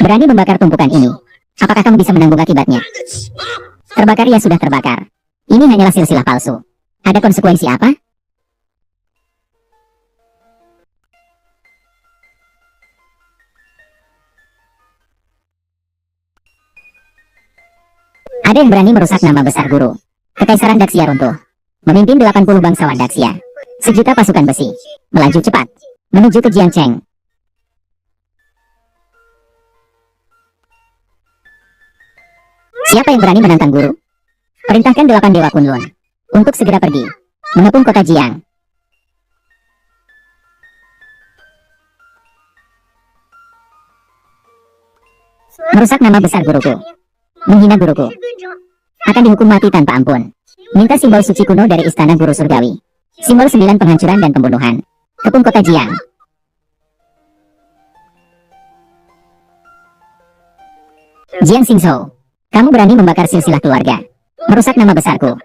Berani membakar tumpukan ini. Apakah kamu bisa menanggung akibatnya? Terbakar ya sudah terbakar. Ini hanyalah silsilah palsu. Ada konsekuensi apa? Ada yang berani merusak nama besar guru. Kekaisaran Daxia runtuh. Memimpin 80 bangsawan Daxia. Sejuta pasukan besi. Melaju cepat. Menuju ke Jiangcheng. Siapa yang berani menantang guru? Perintahkan 8 dewa Kunlun untuk segera pergi. Mengepung kota Jiang. Merusak nama besar guruku. Menghina guruku. Akan dihukum mati tanpa ampun. Minta simbol suci kuno dari istana guru surgawi. Simbol 9 penghancuran dan pembunuhan. Kepung kota Jiang. Jiang Xingzhou, kamu berani membakar silsilah keluarga. Merusak nama besarku.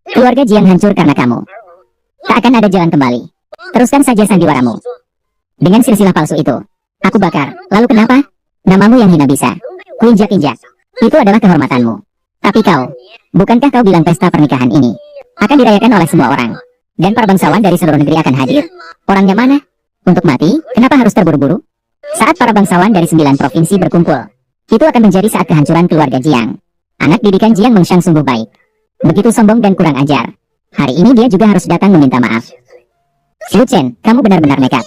Keluarga Jiang hancur karena kamu. Tak akan ada jalan kembali. Teruskan saja sandiwaramu. Dengan silsilah palsu itu, aku bakar. Lalu kenapa? Namamu yang hina bisa kuinjak-injak. Itu adalah kehormatanmu. Tapi kau, bukankah kau bilang pesta pernikahan ini akan dirayakan oleh semua orang? Dan para bangsawan dari seluruh negeri akan hadir? Orangnya mana? Untuk mati, kenapa harus terburu-buru? Saat para bangsawan dari 9 provinsi berkumpul, itu akan menjadi saat kehancuran keluarga Jiang. Anak didikan Jiang Mengshang sungguh baik. Begitu sombong dan kurang ajar. Hari ini dia juga harus datang meminta maaf. Lu Chen, kamu benar-benar nekat.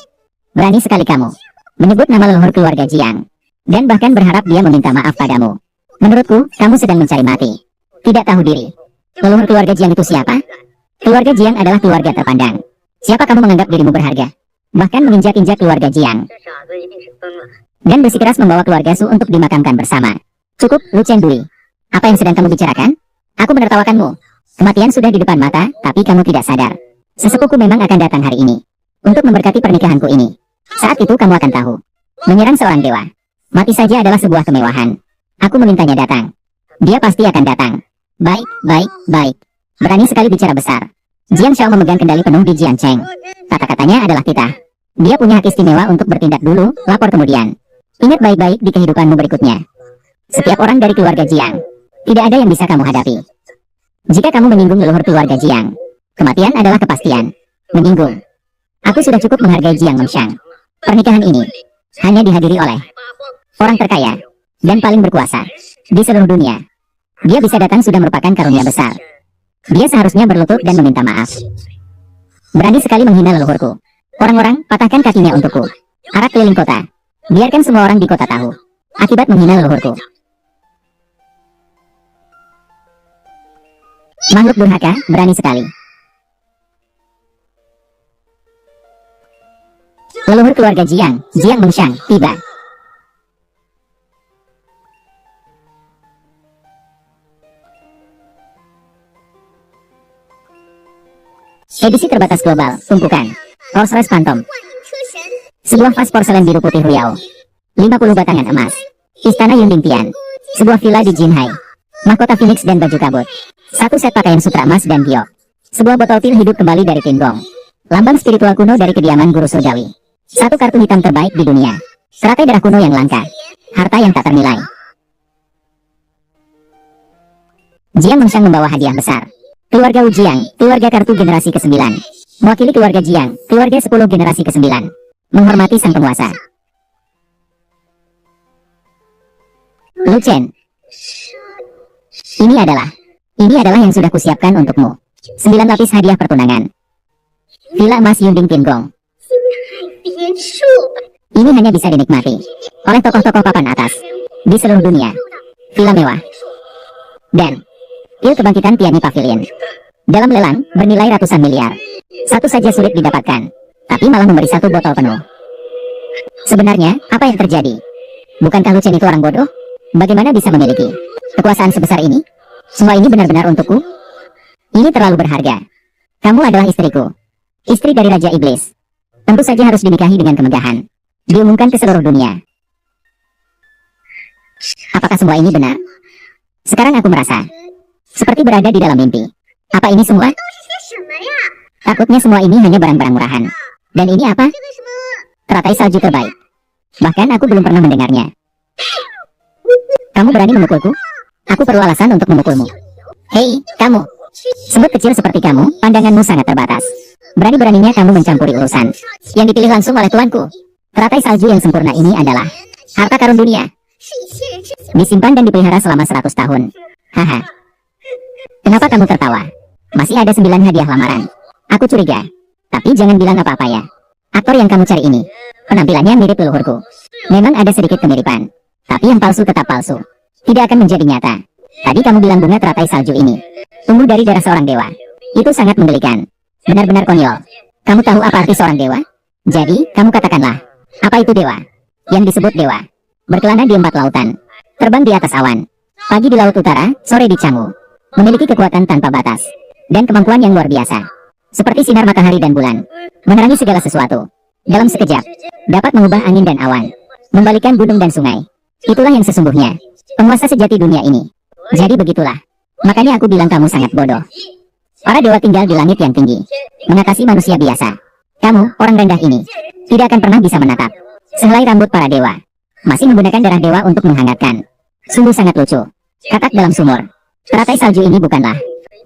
Berani sekali kamu menyebut nama leluhur keluarga Jiang. Dan bahkan berharap dia meminta maaf padamu. Menurutku, kamu sedang mencari mati. Tidak tahu diri. Leluhur keluarga Jiang itu siapa? Keluarga Jiang adalah keluarga terpandang. Siapa kamu menganggap dirimu berharga? Bahkan menginjak-injak keluarga Jiang. Dan bersikeras membawa keluarga Su untuk dimakamkan bersama. Cukup, Lu Chen Dui. Apa yang sedang kamu bicarakan? Aku menertawakanmu. Kematian sudah di depan mata, tapi kamu tidak sadar. Sesepuku memang akan datang hari ini untuk memberkati pernikahanku ini. Saat itu kamu akan tahu. Menyerang seorang dewa. Mati saja adalah sebuah kemewahan. Aku memintanya datang. Dia pasti akan datang. Baik, baik, baik. Berani sekali bicara besar. Jiang Shao memegang kendali penuh di Jiangcheng. Kata-katanya adalah titah. Dia punya hak istimewa untuk bertindak dulu, lapor kemudian. Ingat baik-baik di kehidupanmu berikutnya. Setiap orang dari keluarga Jiang, tidak ada yang bisa kamu hadapi. Jika kamu menyinggung leluhur keluarga Jiang, kematian adalah kepastian. Menyinggung. Aku sudah cukup menghargai Jiang Mengshang. Pernikahan ini hanya dihadiri oleh orang terkaya dan paling berkuasa di seluruh dunia. Dia bisa datang sudah merupakan karunia besar. Dia seharusnya berlutut dan meminta maaf. Berani sekali menghina leluhurku. Orang-orang, patahkan kakinya untukku. Arak keliling kota. Biarkan semua orang di kota tahu akibat menghina leluhurku. Makhluk durhaka, berani sekali. Leluhur keluarga Jiang, Jiang Mengshang, tiba. Edisi terbatas global, tumpukan. Rolls-Royce Phantom. Sebuah vas porselen biru putih Riau. 50 batangan emas. Istana Yunding Tian. Sebuah villa di Jinhai. Mahkota Phoenix dan baju kabut. Satu set pakaian sutra emas dan giok. Sebuah botol pil hidup kembali dari Tinggong. Lambang spiritual kuno dari kediaman guru surgawi. Satu kartu hitam terbaik di dunia. Teratai darah kuno yang langka. Harta yang tak ternilai. Jiang Mengshang membawa hadiah besar. Keluarga Wu Jiang, keluarga kartu generasi ke-9. Mewakili keluarga Jiang, keluarga 10 generasi ke-9. Menghormati sang penguasa. Lu Chen. Ini adalah yang sudah kusiapkan untukmu. 9 lapis hadiah pertunangan. Villa emas Yunding Tinggong. Ini hanya bisa dinikmati oleh tokoh-tokoh papan atas di seluruh dunia. Villa mewah. Dan pil kebangkitan Tiani Pavilion. Dalam lelang, bernilai ratusan miliar. Satu saja sulit didapatkan, tapi malah memberi satu botol penuh. Sebenarnya, apa yang terjadi? Bukankah Lu Chen itu orang bodoh? Bagaimana bisa memiliki kekuasaan sebesar ini? Semua ini benar-benar untukku? Ini terlalu berharga. Kamu adalah istriku. Istri dari Raja Iblis. Tentu saja harus dinikahi dengan kemegahan. Diumumkan ke seluruh dunia. Apakah semua ini benar? Sekarang aku merasa seperti berada di dalam mimpi. Apa ini semua? Takutnya semua ini hanya barang-barang murahan. Dan ini apa? Teratai salju terbaik. Bahkan aku belum pernah mendengarnya. Kamu berani memukulku? Aku perlu alasan untuk memukulmu. Hei, kamu. Semut kecil seperti kamu, pandanganmu sangat terbatas. Berani-beraninya kamu mencampuri urusan yang dipilih langsung oleh tuanku. Teratai salju yang sempurna ini adalah harta karun dunia. Disimpan dan dipelihara selama 100 tahun. Haha. Kenapa kamu tertawa? Masih ada 9 hadiah lamaran. Aku curiga. Tapi jangan bilang apa-apa ya. Aktor yang kamu cari ini, penampilannya mirip leluhurku. Memang ada sedikit kemiripan. Tapi yang palsu tetap palsu. Tidak akan menjadi nyata. Tadi kamu bilang bunga teratai salju ini tumbuh dari darah seorang dewa. Itu sangat menggelikan. Benar-benar konyol. Kamu tahu apa arti seorang dewa? Jadi, kamu katakanlah. Apa itu dewa? Yang disebut dewa berkelana di 4 lautan. Terbang di atas awan. Pagi di laut utara, sore di Canggu. Memiliki kekuatan tanpa batas. Dan kemampuan yang luar biasa. Seperti sinar matahari dan bulan. Menerangi segala sesuatu. Dalam sekejap. Dapat mengubah angin dan awan. Membalikkan gunung dan sungai. Itulah yang sesungguhnya. Penguasa sejati dunia ini. Jadi begitulah. Makanya aku bilang kamu sangat bodoh. Para dewa tinggal di langit yang tinggi. Mengatasi manusia biasa. Kamu, orang rendah ini, tidak akan pernah bisa menatap sehelai rambut para dewa. Masih menggunakan darah dewa untuk menghangatkan. Sungguh sangat lucu. Katak dalam sumur. Teratai salju ini bukanlah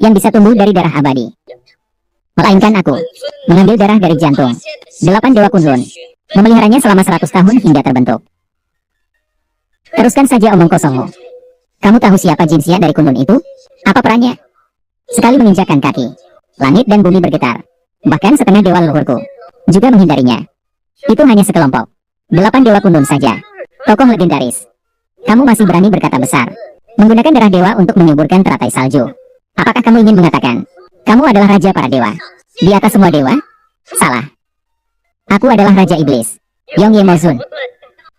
yang bisa tumbuh dari darah abadi. Melainkan aku, mengambil darah dari jantung 8 dewa Kunlun, memeliharanya selama 100 tahun hingga terbentuk. Teruskan saja omong kosongmu. Kamu tahu siapa Jinxia dari Kunlun itu? Apa perannya? Sekali menginjakkan kaki, langit dan bumi bergetar. Bahkan setengah dewa leluhurku juga menghindarinya. Itu hanya sekelompok 8 dewa Kunlun saja. Tokoh legendaris. Kamu masih berani berkata besar, menggunakan darah dewa untuk menyuburkan teratai salju. Apakah kamu ingin mengatakan kamu adalah raja para dewa di atas semua dewa? Salah. Aku adalah raja iblis, Yong Yemozun.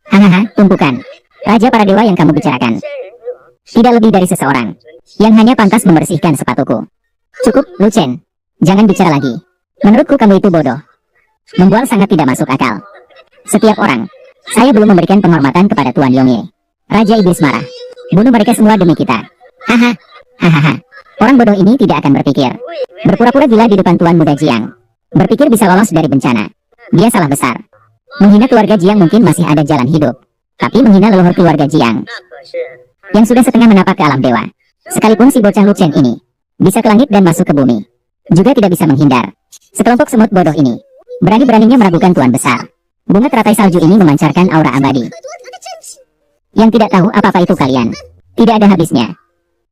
Hahaha, tumpukan raja para dewa yang kamu bicarakan. Tidak lebih dari seseorang yang hanya pantas membersihkan sepatuku. Cukup, Lu Chen. Jangan bicara lagi. Menurutku kamu itu bodoh. Membual sangat tidak masuk akal. Setiap orang. Saya belum memberikan penghormatan kepada Tuan Yongye. Raja Iblis marah. Bunuh mereka semua demi kita. Haha. Hahaha. Orang bodoh ini tidak akan berpikir. Berpura-pura gila di depan Tuan Muda Jiang. Berpikir bisa lolos dari bencana. Dia salah besar. Menghina keluarga Jiang mungkin masih ada jalan hidup. Tapi menghina leluhur keluarga Jiang yang sudah setengah menapak ke alam dewa. Sekalipun si bocah Lu Chen ini bisa ke langit dan masuk ke bumi, juga tidak bisa menghindar. Sekelompok semut bodoh ini berani-beraninya meragukan Tuan Besar. Bunga teratai salju ini memancarkan aura abadi. Yang tidak tahu apa-apa itu kalian. Tidak ada habisnya.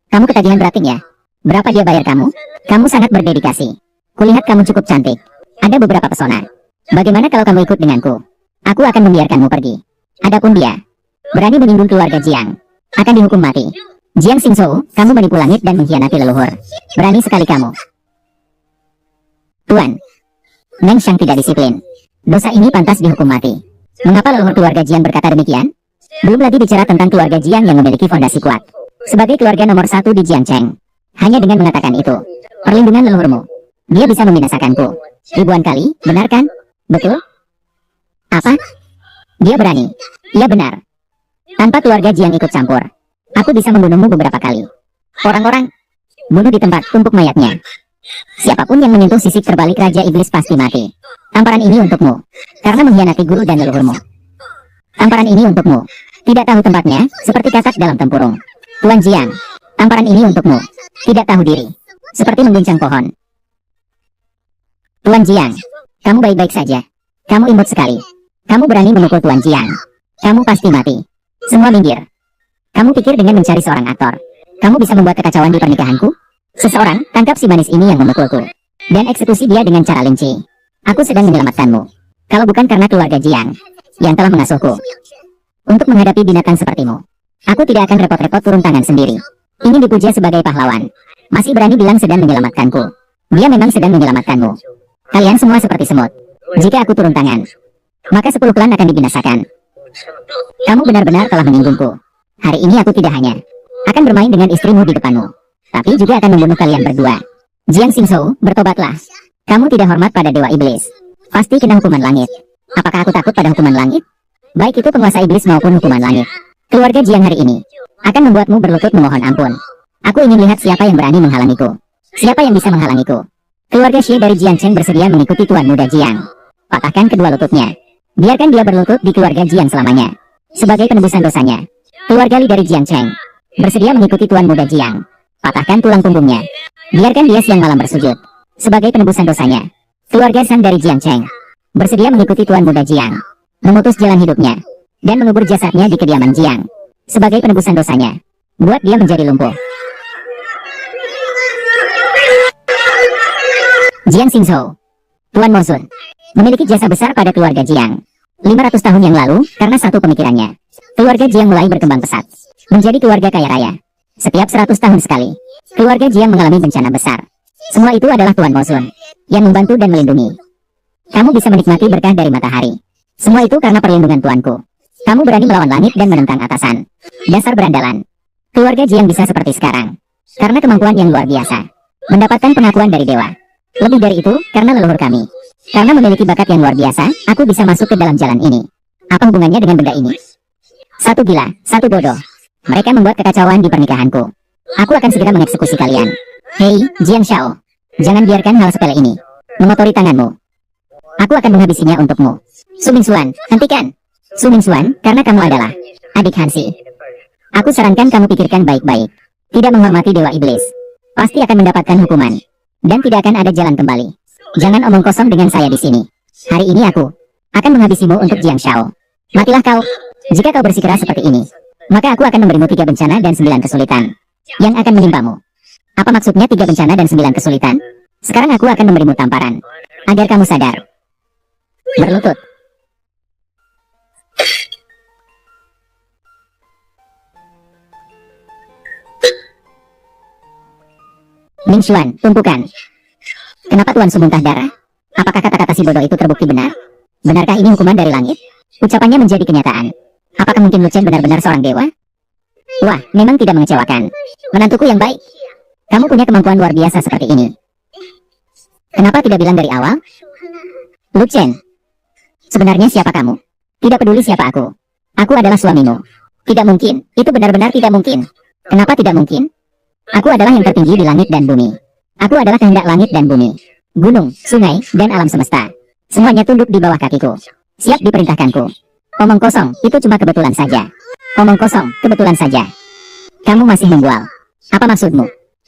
Kamu ketagihan berating ya? Berapa dia bayar kamu? Kamu sangat berdedikasi. Kulihat kamu cukup cantik. Ada beberapa pesona. Bagaimana kalau kamu ikut denganku? Aku akan membiarkanmu pergi. Adapun dia, berani menyinggung keluarga Jiang, akan dihukum mati. Jiang Xingzhou, kamu menipu langit dan mengkhianati leluhur. Berani sekali kamu. Tuan, Meng Shang tidak disiplin. Dosa ini pantas dihukum mati. Mengapa leluhur keluarga Jiang berkata demikian? Belum lagi bicara tentang keluarga Jiang yang memiliki fondasi kuat. Sebagai keluarga nomor 1 di Jiangcheng. Hanya dengan mengatakan itu, perlindungan leluhurmu, dia bisa membinasakanku. Ribuan kali, benar kan? Betul? Apa? Dia berani. Iya benar. Tanpa keluarga Jiang ikut campur, aku bisa membunuhmu beberapa kali. Orang-orang, bunuh di tempat tumpuk mayatnya. Siapapun yang menyentuh sisik terbalik Raja Iblis pasti mati. Tamparan ini untukmu, karena mengkhianati guru dan leluhurmu. Tamparan ini untukmu. Tidak tahu tempatnya, seperti katak dalam tempurung. Tuan Jiang, tamparan ini untukmu. Tidak tahu diri, seperti mengguncang pohon. Tuan Jiang, kamu baik-baik saja. Kamu imut sekali. Kamu berani memukul Tuan Jiang. Kamu pasti mati. Semua minggir. Kamu pikir dengan mencari seorang aktor, kamu bisa membuat kekacauan di pernikahanku? Seseorang, tangkap si manis ini yang memukulku. Dan eksekusi dia dengan cara linci. Aku sedang menyelamatkanmu. Kalau bukan karena keluarga Jiang, yang telah mengasuhku. Untuk menghadapi binatang sepertimu, aku tidak akan repot-repot turun tangan sendiri. Ingin dipuja sebagai pahlawan. Masih berani bilang sedang menyelamatkanku. Dia memang sedang menyelamatkanmu. Kalian semua seperti semut. Jika aku turun tangan, maka 10 klan akan dibinasakan. Kamu benar-benar telah menyinggungku. Hari ini aku tidak hanya akan bermain dengan istrimu di depanmu, tapi juga akan membunuh kalian berdua. Jiang Xingzhou, bertobatlah. Kamu tidak hormat pada Dewa Iblis. Pasti kena hukuman langit. Apakah aku takut pada hukuman langit? Baik itu penguasa iblis maupun hukuman langit. Keluarga Jiang hari ini akan membuatmu berlutut memohon ampun. Aku ingin lihat siapa yang berani menghalangiku. Siapa yang bisa menghalangiku? Keluarga Xie dari Jiangcheng bersedia mengikuti Tuan Muda Jiang. Patahkan kedua lututnya. Biarkan dia berlutut di keluarga Jiang selamanya. Sebagai penebusan dosanya. Keluarga Li dari Jiang Cheng bersedia mengikuti Tuan Muda Jiang. Patahkan tulang punggungnya. Biarkan dia siang malam bersujud. Sebagai penebusan dosanya, keluarga San dari Jiang Cheng bersedia mengikuti Tuan Muda Jiang, memutus jalan hidupnya, dan mengubur jasadnya di kediaman Jiang. Sebagai penebusan dosanya, buat dia menjadi lumpuh. Jiang Xingzhou, Tuan Mosun, memiliki jasa besar pada keluarga Jiang. 500 tahun yang lalu, karena satu pemikirannya, keluarga Jiang mulai berkembang pesat, menjadi keluarga kaya raya. Setiap 100 tahun sekali, keluarga Jiang mengalami bencana besar. Semua itu adalah Tuan Mosun, yang membantu dan melindungi. Kamu bisa menikmati berkah dari matahari. Semua itu karena perlindungan Tuanku. Kamu berani melawan langit dan menentang atasan. Dasar berandalan. Keluarga Jiang bisa seperti sekarang, karena kemampuan yang luar biasa. Mendapatkan pengakuan dari dewa. Lebih dari itu, karena leluhur kami. Karena memiliki bakat yang luar biasa, aku bisa masuk ke dalam jalan ini. Apa hubungannya dengan benda ini? Satu gila, satu bodoh. Mereka membuat kekacauan di pernikahanku. Aku akan segera mengeksekusi kalian. Hei, Jiang Xiao. Jangan biarkan hal sepele ini mengotori tanganmu. Aku akan menghabisinya untukmu. Su Mingxuan, hentikan. Su Mingxuan, karena kamu adalah adik Hansi. Aku sarankan kamu pikirkan baik-baik. Tidak menghormati Dewa Iblis pasti akan mendapatkan hukuman. Dan tidak akan ada jalan kembali. Jangan omong kosong dengan saya di sini. Hari ini aku akan menghabisimu untuk Jiang Xiao. Matilah kau. Jika kau bersikeras seperti ini, maka aku akan memberimu 3 bencana dan 9 kesulitan yang akan menimpamu. Apa maksudnya 3 bencana dan 9 kesulitan? Sekarang aku akan memberimu tamparan, agar kamu sadar. Berlutut. Mingxuan, tumpukan. Kenapa Tuan Su muntah darah? Apakah kata-kata si bodoh itu terbukti benar? Benarkah ini hukuman dari langit? Ucapannya menjadi kenyataan. Apakah mungkin Lu Chen benar-benar seorang dewa? Wah, memang tidak mengecewakan. Menantuku yang baik. Kamu punya kemampuan luar biasa seperti ini. Kenapa tidak bilang dari awal? Lu Chen, sebenarnya siapa kamu? Tidak peduli siapa aku. Aku adalah suamimu. Tidak mungkin, itu benar-benar tidak mungkin. Kenapa tidak mungkin? Aku adalah yang tertinggi di langit dan bumi. Aku adalah kehendak langit dan bumi. Gunung, sungai, dan alam semesta. Semuanya tunduk di bawah kakiku. Siap diperintahkanku. Omong kosong, itu cuma kebetulan saja. Omong kosong, kebetulan saja. Kamu masih membual. Apa maksudmu?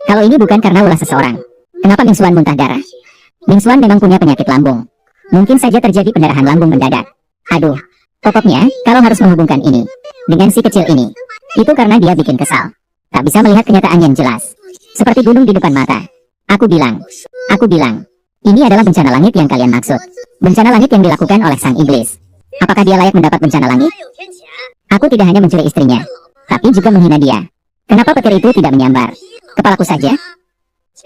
Kalau ini bukan karena ulah seseorang, kenapa Mingxuan muntah darah? Mingxuan memang punya penyakit lambung. Mungkin saja terjadi pendarahan lambung mendadak. Aduh, pokoknya, kalau harus menghubungkan ini dengan si kecil ini, itu karena dia bikin kesal. Tak bisa melihat kenyataan yang jelas. Seperti gunung di depan mata. Aku bilang, ini adalah bencana langit yang kalian maksud. Bencana langit yang dilakukan oleh sang iblis. Apakah dia layak mendapat bencana langit? Aku tidak hanya mencuri istrinya, tapi juga menghina dia. Kenapa petir itu tidak menyambar kepalaku saja?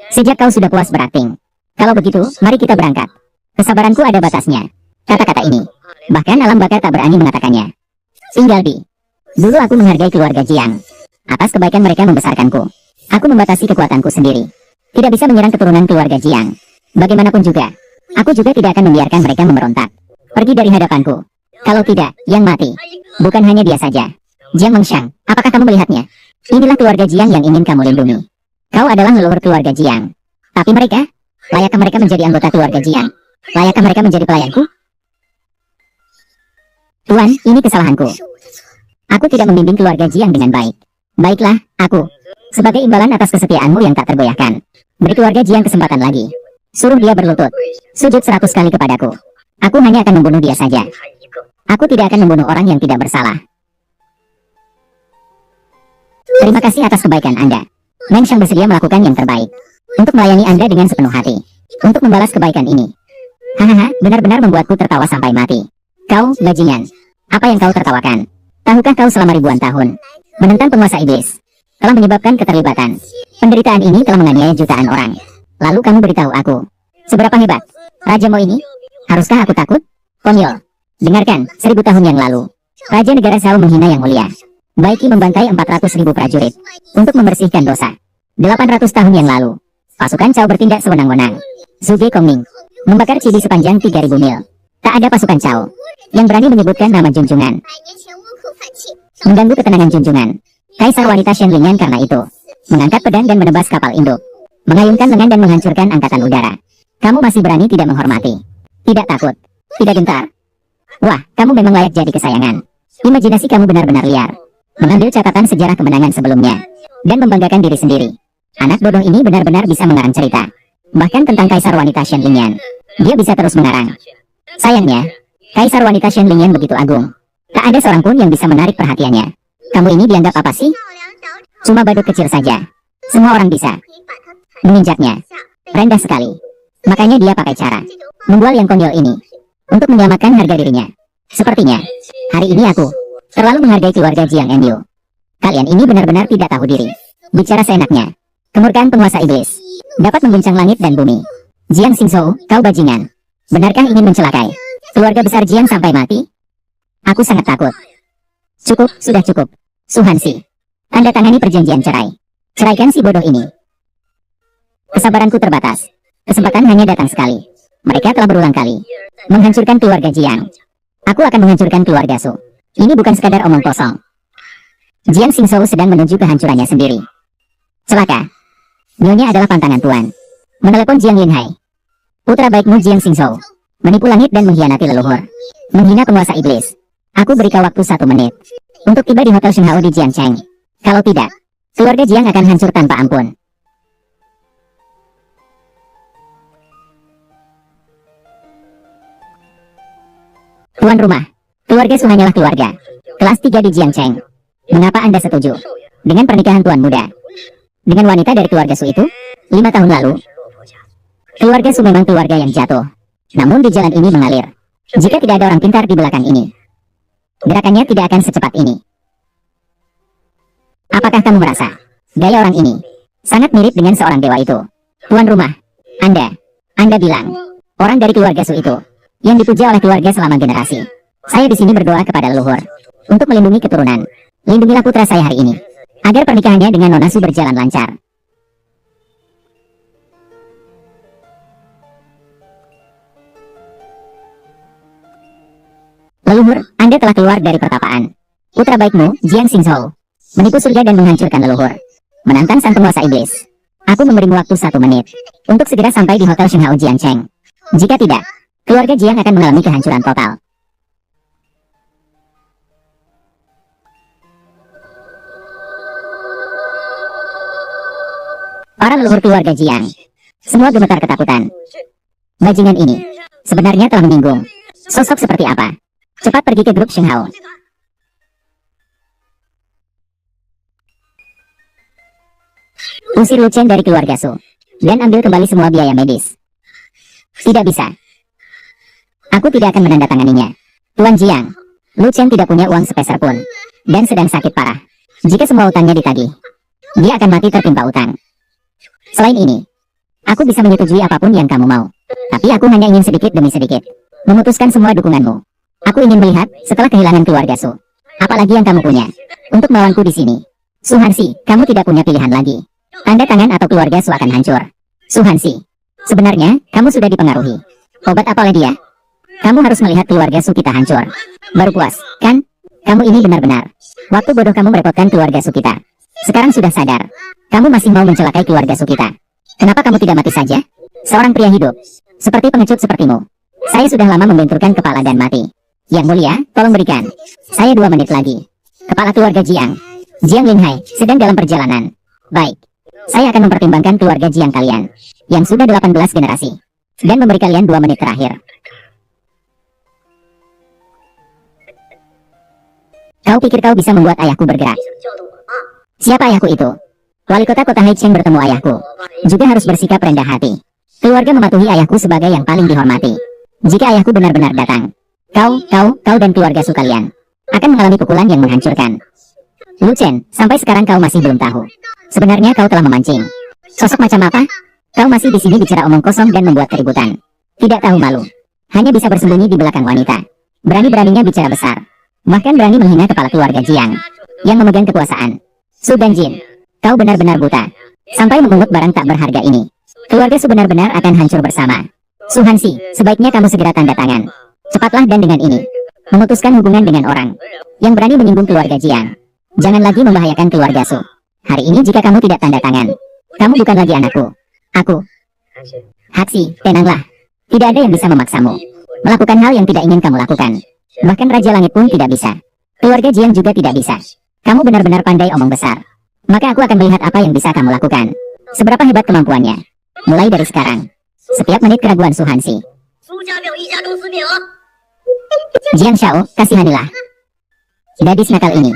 Sejak kau sudah puas berakting. Kalau begitu, mari kita berangkat. Kesabaranku ada batasnya. Kata-kata ini, bahkan alam bakar tak berani mengatakannya. Tinggal di. Dulu aku menghargai keluarga Jiang. Atas kebaikan mereka membesarkanku. Aku membatasi kekuatanku sendiri. Tidak bisa menyerang keturunan keluarga Jiang. Bagaimanapun juga, aku juga tidak akan membiarkan mereka memberontak. Pergi dari hadapanku. Kalau tidak, yang mati. Bukan hanya dia saja. Jiang Mengshang, apakah kamu melihatnya? Inilah keluarga Jiang yang ingin kamu lindungi. Kau adalah leluhur keluarga Jiang. Tapi mereka, layakkah mereka menjadi anggota keluarga Jiang? Layakkah mereka menjadi pelayanku? Tuan, ini kesalahanku. Aku tidak membimbing keluarga Jiang dengan baik. Baiklah, aku. Sebagai imbalan atas kesetiaanmu yang tak tergoyahkan, beri keluarga Jiang kesempatan lagi. Suruh dia berlutut. Sujud 100 kali kepadaku. Aku hanya akan membunuh dia saja. Aku tidak akan membunuh orang yang tidak bersalah. Terima kasih atas kebaikan Anda. Mengshang bersedia melakukan yang terbaik. Untuk melayani Anda dengan sepenuh hati. Untuk membalas kebaikan ini. Hahaha, benar-benar membuatku tertawa sampai mati. Kau, bajingan. Apa yang kau tertawakan? Tahukah kau selama ribuan tahun menentang penguasa iblis telah menyebabkan keterlibatan. Penderitaan ini telah menganiaya jutaan orang. Lalu kamu beritahu aku, seberapa hebat Raja Mo ini? Haruskah aku takut? Konyol. Dengarkan, 1000 tahun yang lalu, Raja Negara Shao menghina yang mulia. Baiki membantai 400.000 prajurit untuk membersihkan dosa. 800 tahun yang lalu, pasukan Cao bertindak sewenang-wenang. Zhuge Kongming membakar Cibi sepanjang 3000 mil. Tak ada pasukan Cao yang berani menyebutkan nama junjungan. Mengganggu ketenangan junjungan. Kaisar wanita Shen Lingyan karena itu mengangkat pedang dan menebas kapal induk, mengayunkan lengan dan menghancurkan angkatan udara. Kamu masih berani tidak menghormati, tidak takut, tidak gentar. Wah, kamu memang layak jadi kesayangan. Imajinasi kamu benar-benar liar. mengambil catatan sejarah kemenangan sebelumnya, dan membanggakan diri sendiri. Anak bodoh ini benar-benar bisa mengarang cerita. Bahkan tentang Kaisar Wanita Shen Lingyan, dia bisa terus mengarang. Sayangnya, Kaisar Wanita Shen Lingyan begitu agung. Tak ada seorang pun yang bisa menarik perhatiannya. Kamu ini dianggap apa sih? Cuma badut kecil saja. Semua orang bisa menginjaknya. Rendah sekali. Makanya dia pakai cara membual yang konyol ini untuk menyelamatkan harga dirinya. Sepertinya, hari ini aku terlalu menghargai keluarga Jiang Enyu. Kalian ini benar-benar tidak tahu diri. Bicara seenaknya. Kemurkaan penguasa iblis dapat mengguncang langit dan bumi. Jiang Xingzhou, kau bajingan. Benarkah ingin mencelakai keluarga besar Jiang sampai mati? Aku sangat takut. Cukup, sudah cukup. Su Hanxi, tanda tangani perjanjian cerai. Ceraikan si bodoh ini. Kesabaranku terbatas. Kesempatan hanya datang sekali. Mereka telah berulang kali menghancurkan keluarga Jiang. Aku akan menghancurkan keluarga Su. Ini bukan sekadar omong kosong. Jiang Xingzhou sedang menuju kehancurannya sendiri. Celaka. Nyonya adalah pantangan tuan. Menelepon Jiang Linhai. Putra baikmu Jiang Xingzhou. Menipu langit dan mengkhianati leluhur. Menghina penguasa iblis. Aku beri kau waktu 1 menit untuk tiba di Hotel Shenghao di Jiangcheng. Kalau tidak, keluarga Jiang akan hancur tanpa ampun. Tuan rumah, keluarga Su hanyalah keluarga kelas 3 di Jiangcheng. Mengapa Anda setuju dengan pernikahan tuan muda dengan wanita dari keluarga Su itu? 5 tahun lalu, keluarga Su memang keluarga yang jatuh. Namun di jalan ini mengalir. Jika tidak ada orang pintar di belakang ini, gerakannya tidak akan secepat ini. Apakah kamu merasa gaya orang ini sangat mirip dengan seorang dewa itu? Tuan rumah, Anda bilang orang dari keluarga Su itu yang dipuja oleh keluarga selama generasi. Saya di sini berdoa kepada leluhur untuk melindungi keturunan. Lindungilah putra saya hari ini agar pernikahannya dengan Nona Su berjalan lancar. Leluhur, Anda telah keluar dari pertapaan. Putra baikmu, Jiang Xingzhou, menipu surga dan menghancurkan leluhur. Menantang sang penguasa iblis. Aku memberimu waktu 1 menit untuk segera sampai di Hotel Shenghao Jiangcheng. Jika tidak, keluarga Jiang akan mengalami kehancuran total. Para leluhur keluarga Jiang semua gemetar ketakutan. Bajingan ini sebenarnya telah menyinggung. Sosok seperti apa? Cepat pergi ke grup Shenghao. Usir Lu Chen dari keluarga Su dan ambil kembali semua biaya medis. Tidak bisa. Aku tidak akan menandatanganinya. Tuan Jiang, Lu Chen tidak punya uang sepeser pun dan sedang sakit parah. Jika semua utangnya ditagih, dia akan mati tertimpa utang. Selain ini, aku bisa menyetujui apapun yang kamu mau. Tapi aku hanya ingin sedikit demi sedikit memutuskan semua dukunganmu. Aku ingin melihat setelah kehilangan keluarga Su. Apalagi yang kamu punya untuk melawanku di sini. Su Hanxi, kamu tidak punya pilihan lagi. Tanda tangan atau keluarga Su akan hancur. Su Hanxi, sebenarnya kamu sudah dipengaruhi. Obat apa oleh dia? Kamu harus melihat keluarga Su kita hancur. Baru puas, kan? Kamu ini benar-benar. Waktu bodoh kamu merepotkan keluarga Su kita. Sekarang sudah sadar. Kamu masih mau mencelakai keluarga Su kita. Kenapa kamu tidak mati saja? Seorang pria hidup seperti pengecut sepertimu. Saya sudah lama membenturkan kepala dan mati. Yang mulia, tolong berikan saya 2 menit lagi. Kepala keluarga Jiang Linhai sedang dalam perjalanan. Baik, saya akan mempertimbangkan keluarga Jiang kalian yang sudah 18 generasi dan memberi kalian 2 menit terakhir. Kau pikir kau bisa membuat ayahku bergerak? Siapa ayahku itu? Wali kota kota Haicheng bertemu ayahku juga harus bersikap rendah hati. Keluarga mematuhi ayahku sebagai yang paling dihormati. Jika ayahku benar-benar datang, kau dan keluarga Su kalian akan mengalami pukulan yang menghancurkan. Lu Chen, sampai sekarang kau masih belum tahu. Sebenarnya kau telah memancing. Sosok macam apa? Kau masih di sini bicara omong kosong dan membuat keributan. Tidak tahu malu. Hanya bisa bersembunyi di belakang wanita. Berani-beraninya bicara besar. Bahkan berani menghina kepala keluarga Jiang yang memegang kekuasaan. Su Danjin, kau benar-benar buta. Sampai memungut barang tak berharga ini. Keluarga Su benar-benar akan hancur bersama. Su Hanxi, sebaiknya kamu segera tanda tangan. Cepatlah dan dengan ini memutuskan hubungan dengan orang yang berani menyinggung keluarga Jiang. Jangan lagi membahayakan keluarga Su. Hari ini jika kamu tidak tanda tangan, kamu bukan lagi anakku. Aku. Haxi, tenanglah. Tidak ada yang bisa memaksamu melakukan hal yang tidak ingin kamu lakukan. Bahkan Raja Langit pun tidak bisa. Keluarga Jiang juga tidak bisa. Kamu benar-benar pandai omong besar. Maka aku akan melihat apa yang bisa kamu lakukan. Seberapa hebat kemampuannya. Mulai dari sekarang. Setiap menit keraguan Su Hansi. Jiang Xiao, kasihanilah. Gadis nakal ini.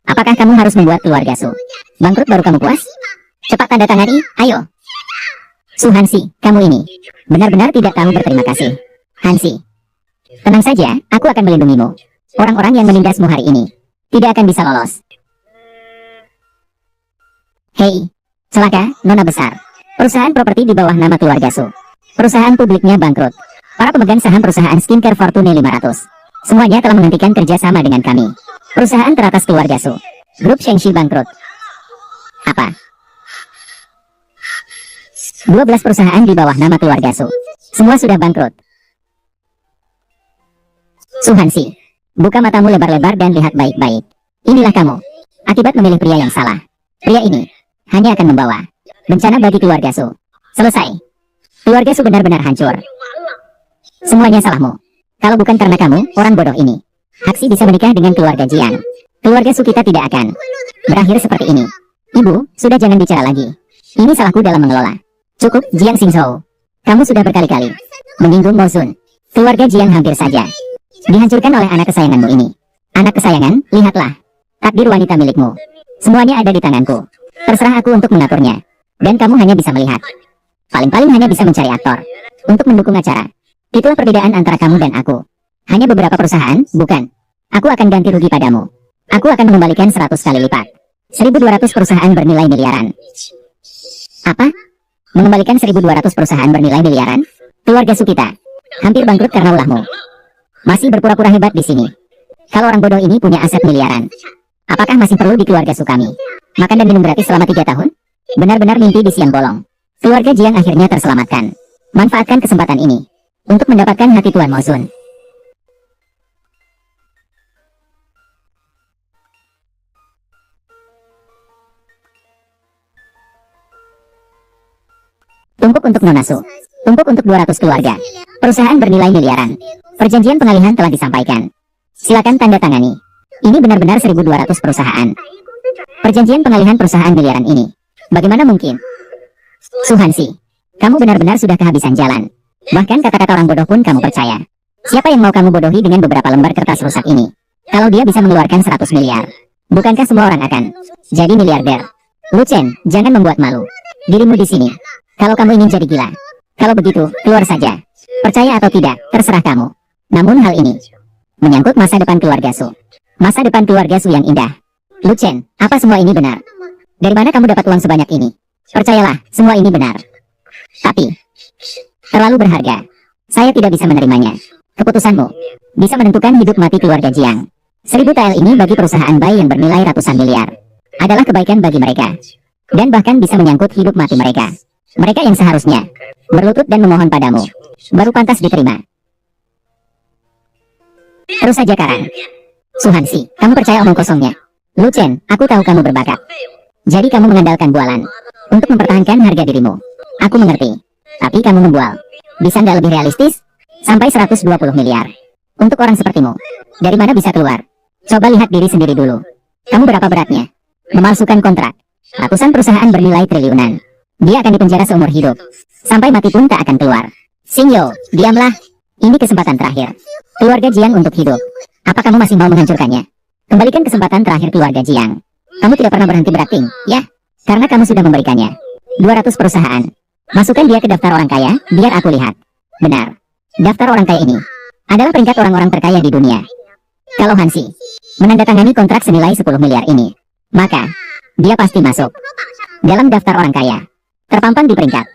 Apakah kamu harus membuat keluarga Su bangkrut baru kamu puas? Cepat tanda tangani, ayo. Su Hansi, kamu ini benar-benar tidak tahu berterima kasih. Hansi, tenang saja, aku akan melindungimu. Orang-orang yang menindasmu hari ini tidak akan bisa lolos. Hei, celaka, nona besar. Perusahaan properti di bawah nama keluarga Su. Perusahaan publiknya bangkrut. Para pemegang saham perusahaan skincare Fortune 500. Semuanya telah menghentikan kerjasama dengan kami. Perusahaan teratas keluarga Su. Grup Shengxi bangkrut. Apa? 12 perusahaan di bawah nama keluarga Su. Semua sudah bangkrut. Su Hansi, buka matamu lebar-lebar dan lihat baik-baik. Inilah kamu. Akibat memilih pria yang salah. Pria ini hanya akan membawa bencana bagi keluarga Su. Selesai. Keluarga Su benar-benar hancur. Semuanya salahmu. Kalau bukan karena kamu, orang bodoh ini, Haksi bisa menikah dengan keluarga Jiang. Keluarga Su kita tidak akan berakhir seperti ini. Ibu, sudah jangan bicara lagi. Ini salahku dalam mengelola. Cukup, Jiang Xingzhou. Kamu sudah berkali-kali menyinggung Mo Zun. Keluarga Jiang hampir saja dihancurkan oleh anak kesayanganmu ini. Anak kesayangan, lihatlah. Takdir wanita milikmu. Semuanya ada di tanganku. Terserah aku untuk mengaturnya. Dan kamu hanya bisa melihat. Paling-paling hanya bisa mencari aktor untuk mendukung acara. Itulah perbedaan antara kamu dan aku. Hanya beberapa perusahaan, bukan. Aku akan ganti rugi padamu. Aku akan mengembalikan 100 kali lipat. 1.200 perusahaan bernilai miliaran. Apa? Mengembalikan 1.200 perusahaan bernilai miliaran? Keluarga Su kita hampir bangkrut karena ulahmu. Masih berpura-pura hebat di sini. Kalau orang bodoh ini punya aset miliaran, apakah masih perlu di keluarga Su kami? Makan dan minum gratis selama 3 tahun? Benar-benar mimpi di siang bolong. Keluarga Jiang akhirnya terselamatkan. Manfaatkan kesempatan ini untuk mendapatkan hati Tuan Mo Zun. Tumpuk untuk Nona Su. Tumpuk untuk 200 keluarga. Perusahaan bernilai miliaran. Perjanjian pengalihan telah disampaikan. Silakan tanda tangani. Ini benar-benar 1.200 perusahaan. Perjanjian pengalihan perusahaan miliaran ini. Bagaimana mungkin? Su Hansi, kamu benar-benar sudah kehabisan jalan. Bahkan kata-kata orang bodoh pun kamu percaya. Siapa yang mau kamu bodohi dengan beberapa lembar kertas rusak ini? Kalau dia bisa mengeluarkan 100 miliar, bukankah semua orang akan jadi miliarder? Lu Chen, jangan membuat malu dirimu di sini. Kalau kamu ingin jadi gila, kalau begitu, keluar saja. Percaya atau tidak, terserah kamu. Namun hal ini menyangkut masa depan keluarga Su. Masa depan keluarga Su yang indah. Lu Chen, apa semua ini benar? Dari mana kamu dapat uang sebanyak ini? Percayalah, semua ini benar. Tapi terlalu berharga. Saya tidak bisa menerimanya. Keputusanmu bisa menentukan hidup mati keluarga Jiang. 1.000 TL ini bagi perusahaan bayi yang bernilai ratusan miliar adalah kebaikan bagi mereka. Dan bahkan bisa menyangkut hidup mati mereka. Mereka yang seharusnya berlutut dan memohon padamu baru pantas diterima. Terus saja Karang. Su Hansi, kamu percaya omong kosongnya? Lu Chen, aku tahu kamu berbakat. Jadi kamu mengandalkan bualan untuk mempertahankan harga dirimu. Aku mengerti. Tapi kamu membual. Bisa nggak lebih realistis? Sampai 120 miliar. Untuk orang sepertimu, dari mana bisa keluar? Coba lihat diri sendiri dulu. Kamu berapa beratnya? Memalsukan kontrak. Ratusan perusahaan bernilai triliunan. Dia akan dipenjara seumur hidup. Sampai mati pun tak akan keluar. Xingyo, diamlah. Ini kesempatan terakhir. Keluarga Jiang untuk hidup. Apa kamu masih mau menghancurkannya? Kembalikan kesempatan terakhir keluarga Jiang. Kamu tidak pernah berhenti berakting, ya? Karena kamu sudah memberikannya 200 perusahaan. Masukkan dia ke daftar orang kaya, biar aku lihat. Benar. Daftar orang kaya ini adalah peringkat orang-orang terkaya di dunia. Kalau Hansi menandatangani kontrak senilai 10 miliar ini, maka dia pasti masuk dalam daftar orang kaya, terpampang di peringkat.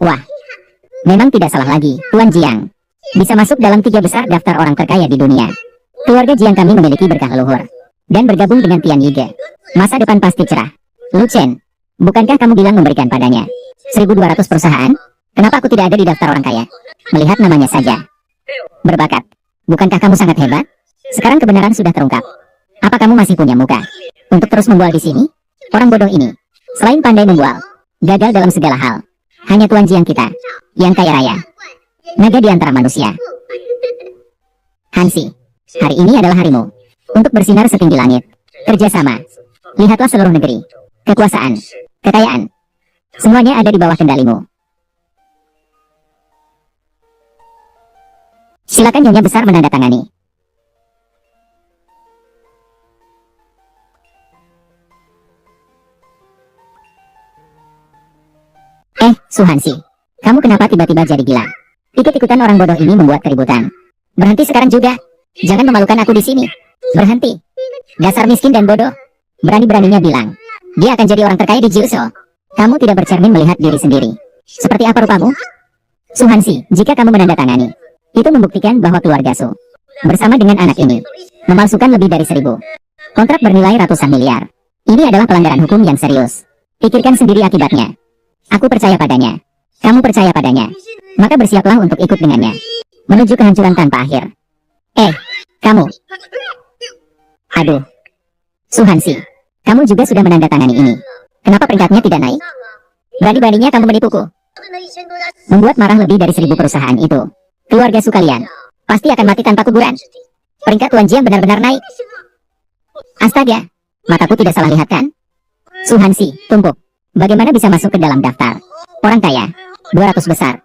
Wah, memang tidak salah lagi, Tuan Jiang. Bisa masuk dalam 3 besar daftar orang terkaya di dunia. Keluarga Jiang kami memiliki berkah leluhur. Dan bergabung dengan Tian Yige, masa depan pasti cerah. Lu Chen, bukankah kamu bilang memberikan padanya 1.200 perusahaan? Kenapa aku tidak ada di daftar orang kaya? Melihat namanya saja berbakat. Bukankah kamu sangat hebat? Sekarang kebenaran sudah terungkap. Apa kamu masih punya muka untuk terus membual di sini? Orang bodoh ini, selain pandai membual, gagal dalam segala hal. Hanya Tuan Jiang kita yang kaya raya. Naga di antara manusia. Hansi, hari ini adalah harimu untuk bersinar setinggi langit. Kerjasama. Lihatlah seluruh negeri, kekuasaan, kekayaan. Semuanya ada di bawah kendalimu. Silakan Nyonya Besar menandatangani. Suhansi, kamu kenapa tiba-tiba jadi gila? Ikut-ikutan orang bodoh ini membuat keributan. Berhenti sekarang juga. Jangan memalukan aku di sini. Berhenti. Dasar miskin dan bodoh. Berani-beraninya bilang dia akan jadi orang terkaya di Jiuso. Kamu tidak bercermin melihat diri sendiri. Seperti apa rupamu? Suhansi, jika kamu menandatangani, itu membuktikan bahwa keluarga Su bersama dengan anak ini memalsukan lebih dari 1000 kontrak bernilai ratusan miliar. Ini adalah pelanggaran hukum yang serius. Pikirkan sendiri akibatnya. Aku percaya padanya. Kamu percaya padanya. Maka bersiaplah untuk ikut dengannya menuju kehancuran tanpa akhir. Kamu. Aduh. Suhansi, kamu juga sudah menandatangani ini. Kenapa peringkatnya tidak naik? Berani-beraninya kamu menipuku. Membuat marah lebih dari 1000 perusahaan itu. Keluarga Su kalian pasti akan mati tanpa kuburan. Peringkat Tuan Jiang benar-benar naik. Astaga, mataku tidak salah lihat kan? Suhansi, tumpuk. Bagaimana bisa masuk ke dalam daftar orang kaya 200 besar?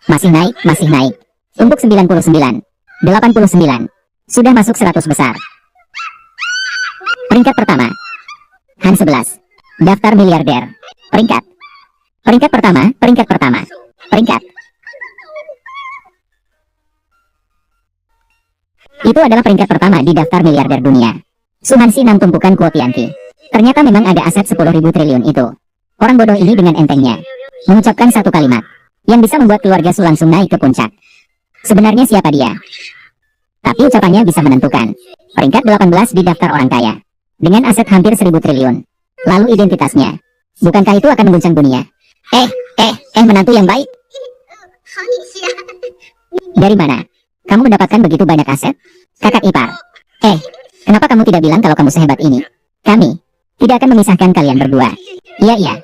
Masih naik, masih naik. Tumpuk 99, 89. Sudah masuk 100 besar. Peringkat pertama, Han 11. Daftar miliarder. Peringkat pertama, peringkat pertama. Peringkat. Itu adalah peringkat pertama di daftar miliarder dunia. Suhansi 6 tumpukan Kuotianti. Ternyata memang ada aset 10.000 triliun itu. Orang bodoh ini dengan entengnya mengucapkan satu kalimat yang bisa membuat keluarga Su langsung naik ke puncak. Sebenarnya siapa dia? Tapi ucapannya bisa menentukan. Peringkat 18 di daftar orang kaya dengan aset hampir 1000 triliun. Lalu identitasnya, bukankah itu akan mengguncang dunia? Menantu yang baik. Dari mana kamu mendapatkan begitu banyak aset? Kakak ipar. Kenapa kamu tidak bilang kalau kamu sehebat ini? Kami tidak akan memisahkan kalian berdua. Iya.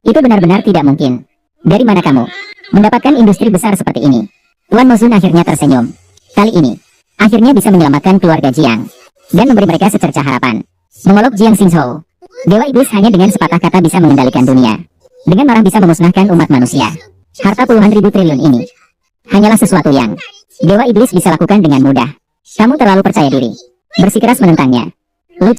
Itu benar-benar tidak mungkin. Dari mana kamu mendapatkan industri besar seperti ini? Tuan Mozun akhirnya tersenyum. Kali ini, akhirnya bisa menyelamatkan keluarga Jiang dan memberi mereka secercah harapan. Mengolok Jiang Xingzhou, Dewa Iblis hanya dengan sepatah kata bisa mengendalikan dunia. Dengan marah bisa memusnahkan umat manusia. Harta puluhan ribu triliun ini hanyalah sesuatu yang Dewa Iblis bisa lakukan dengan mudah. Kamu terlalu percaya diri, bersikeras menentangnya.